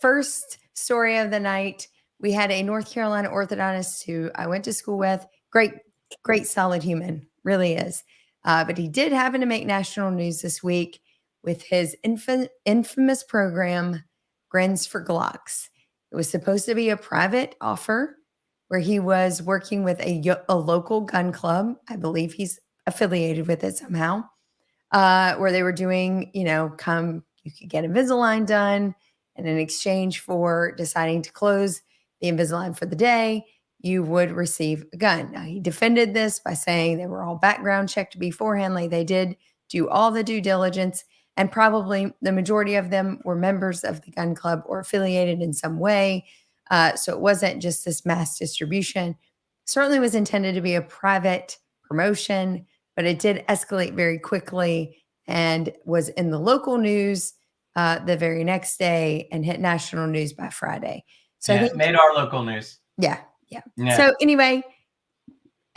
first story of the night, we had a North Carolina orthodontist who I went to school with. Great, great, solid human, really is. But he did happen to make national news this week with his infamous program, Grins for Glocks. It was supposed to be a private offer where he was working with a local gun club. I believe he's affiliated with it somehow, where they were doing, you could get Invisalign done, and in exchange for deciding to close the Invisalign for the day, you would receive a gun. Now, he defended this by saying they were all background checked beforehand. Like they did do all the due diligence, and probably the majority of them were members of the gun club or affiliated in some way. So it wasn't just this mass distribution. Certainly was intended to be a private promotion, but it did escalate very quickly and was in the local news the very next day and hit national news by Friday. So I think it made our local news. Yeah. So anyway,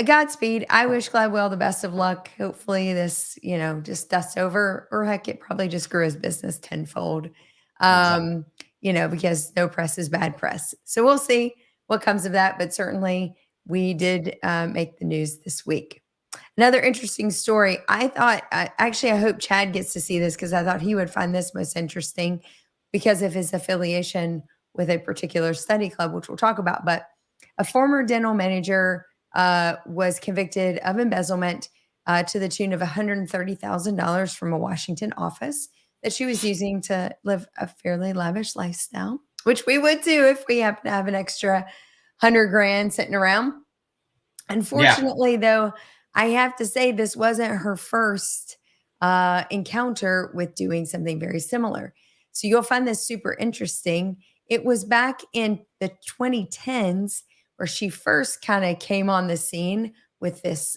Godspeed. I wish Gladwell the best of luck. Hopefully this, just dusts over, or heck, it probably just grew his business tenfold. Because no press is bad press. So we'll see what comes of that. But certainly we did make the news this week. Another interesting story. I hope Chad gets to see this because I thought he would find this most interesting because of his affiliation with a particular study club, which we'll talk about. But a former dental manager was convicted of embezzlement to the tune of $130,000 from a Washington office that she was using to live a fairly lavish lifestyle, which we would do if we happen to have an extra $100,000 sitting around. Unfortunately, though, I have to say this wasn't her first encounter with doing something very similar. So you'll find this super interesting. It was back in the 2010s where she first kind of came on the scene with this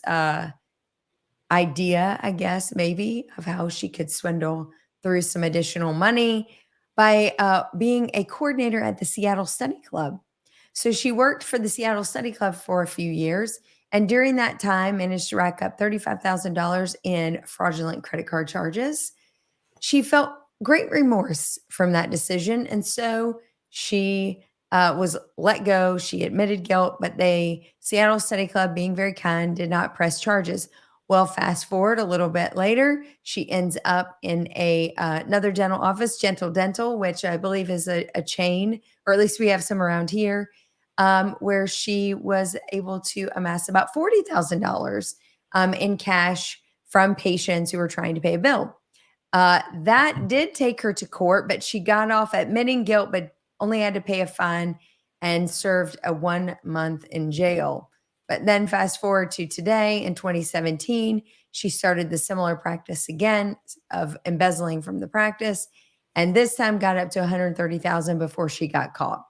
idea, I guess, maybe, of how she could swindle through some additional money by being a coordinator at the Seattle Study Club. So she worked for the Seattle Study Club for a few years, and during that time managed to rack up $35,000 in fraudulent credit card charges. She felt great remorse from that decision, and so she was let go. She admitted guilt, but Seattle Study Club, being very kind, did not press charges. Well, fast forward a little bit later, she ends up in another dental office, Gentle Dental, which I believe is a chain, or at least we have some around here, where she was able to amass about $40,000 in cash from patients who were trying to pay a bill. That did take her to court, but she got off admitting guilt, but only had to pay a fine and served a 1 month in jail. But then fast forward to today in 2017, she started the similar practice again of embezzling from the practice, and this time got up to $130,000 before she got caught.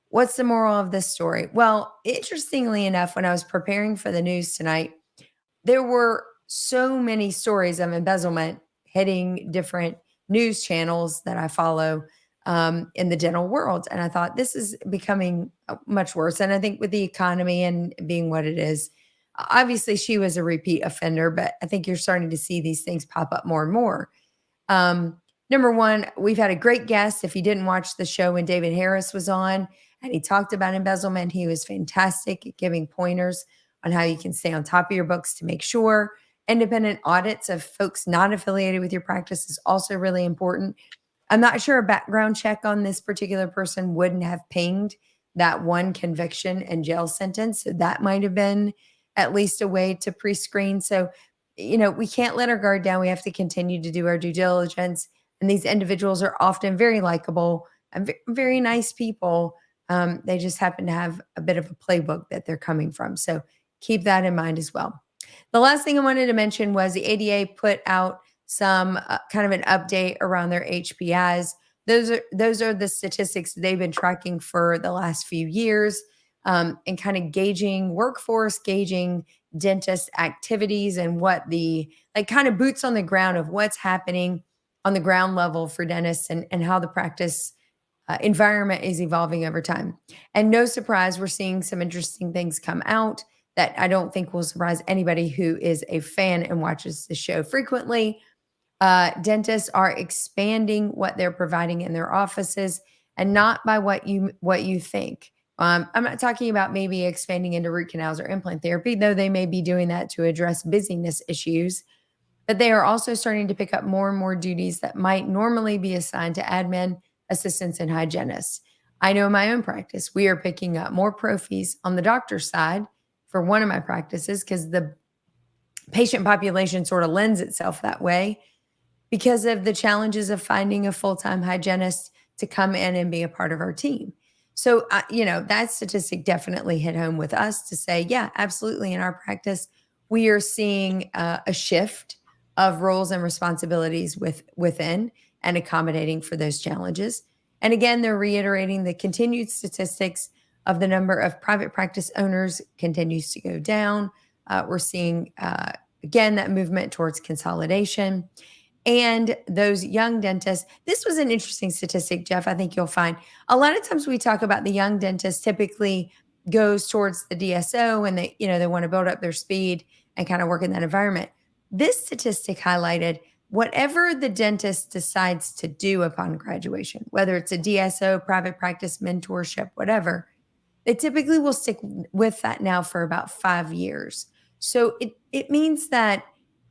What's the moral of this story? Well, interestingly enough, when I was preparing for the news tonight, there were so many stories of embezzlement hitting different news channels that I follow in the dental world. And I thought this is becoming much worse. And I think with the economy and being what it is, obviously she was a repeat offender, but I think you're starting to see these things pop up more and more. Number one, we've had a great guest. If you didn't watch the show when David Harris was on and he talked about embezzlement, he was fantastic at giving pointers on how you can stay on top of your books to make sure. Independent audits of folks not affiliated with your practice is also really important. I'm not sure a background check on this particular person wouldn't have pinged that one conviction and jail sentence. So that might have been at least a way to pre-screen. So, we can't let our guard down. We have to continue to do our due diligence. And these individuals are often very likable and very nice people. They just happen to have a bit of a playbook that they're coming from. So keep that in mind as well. The last thing I wanted to mention was the ADA put out some kind of an update around their HPIs. Those are the statistics they've been tracking for the last few years, and kind of gauging workforce, gauging dentist activities, and what the kind of boots on the ground of what's happening on the ground level for dentists and how the practice environment is evolving over time. And no surprise, we're seeing some interesting things come out that I don't think will surprise anybody who is a fan and watches the show frequently. Dentists are expanding what they're providing in their offices. and not by what you think. I'm not talking about maybe expanding into root canals or implant therapy, though they may be doing that to address busyness issues. But they are also starting to pick up more and more duties that might normally be assigned to admin, assistants, and hygienists. I know in my own practice, we are picking up more prophies on the doctor's side for one of my practices because the patient population sort of lends itself that way because of the challenges of finding a full-time hygienist to come in and be a part of our team. So, that statistic definitely hit home with us to say, yeah, absolutely. In our practice, we are seeing a shift of roles and responsibilities within and accommodating for those challenges. And again, they're reiterating the continued statistics of the number of private practice owners continues to go down. We're seeing, again, that movement towards consolidation. And those young dentists, this was an interesting statistic, Jeff. I think you'll find a lot of times we talk about the young dentist typically goes towards the DSO and they want to build up their speed and kind of work in that environment. This statistic highlighted whatever the dentist decides to do upon graduation, whether it's a DSO, private practice, mentorship, whatever, they typically will stick with that now for about 5 years. So it means that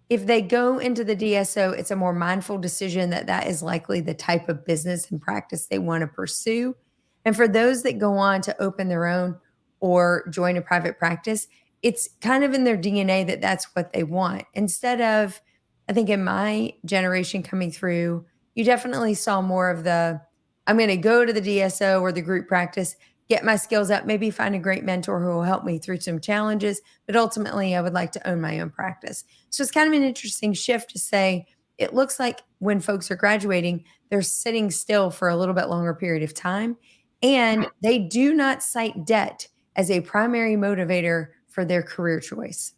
if they go into the DSO, it's a more mindful decision that is likely the type of business and practice they want to pursue. And for those that go on to open their own or join a private practice, it's kind of in their DNA that that's what they want. Instead of, I think in my generation coming through, you definitely saw more of I'm going to go to the DSO or the group practice, get my skills up, maybe find a great mentor who will help me through some challenges. But ultimately, I would like to own my own practice. So it's kind of an interesting shift to say it looks like when folks are graduating, they're sitting still for a little bit longer period of time. And they do not cite debt as a primary motivator for their career choice.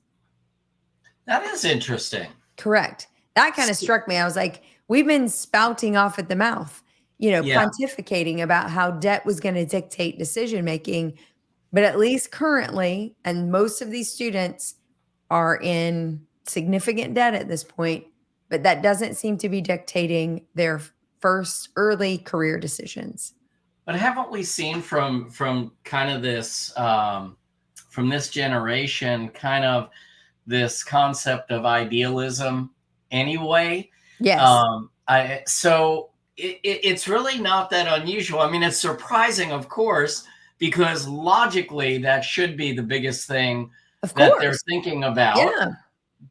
That is interesting. Correct. That kind of struck me. I was like, we've been spouting off at the mouth, pontificating about how debt was going to dictate decision making. But at least currently, and most of these students are in significant debt at this point, but that doesn't seem to be dictating their first early career decisions. But haven't we seen from kind of this from this generation kind of this concept of idealism anyway? Yes. So it's really not that unusual. I mean, it's surprising, of course, because logically that should be the biggest thing that they're thinking about. Yeah.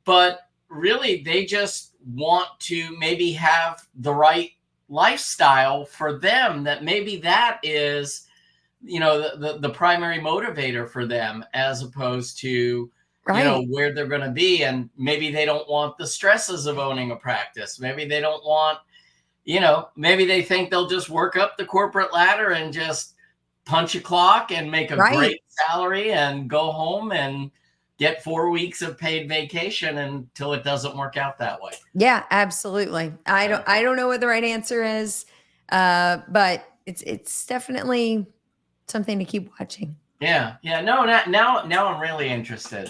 But really, they just want to maybe have the right lifestyle for them, that maybe that is, the primary motivator for them, as opposed to, where they're going to be. And maybe they don't want the stresses of owning a practice. Maybe they don't want, maybe they think they'll just work up the corporate ladder and just punch a clock and make a great salary and go home and get 4 weeks of paid vacation until it doesn't work out that way. Yeah, absolutely. I don't know what the right answer is, but it's definitely something to keep watching. Yeah. No, now I'm really interested.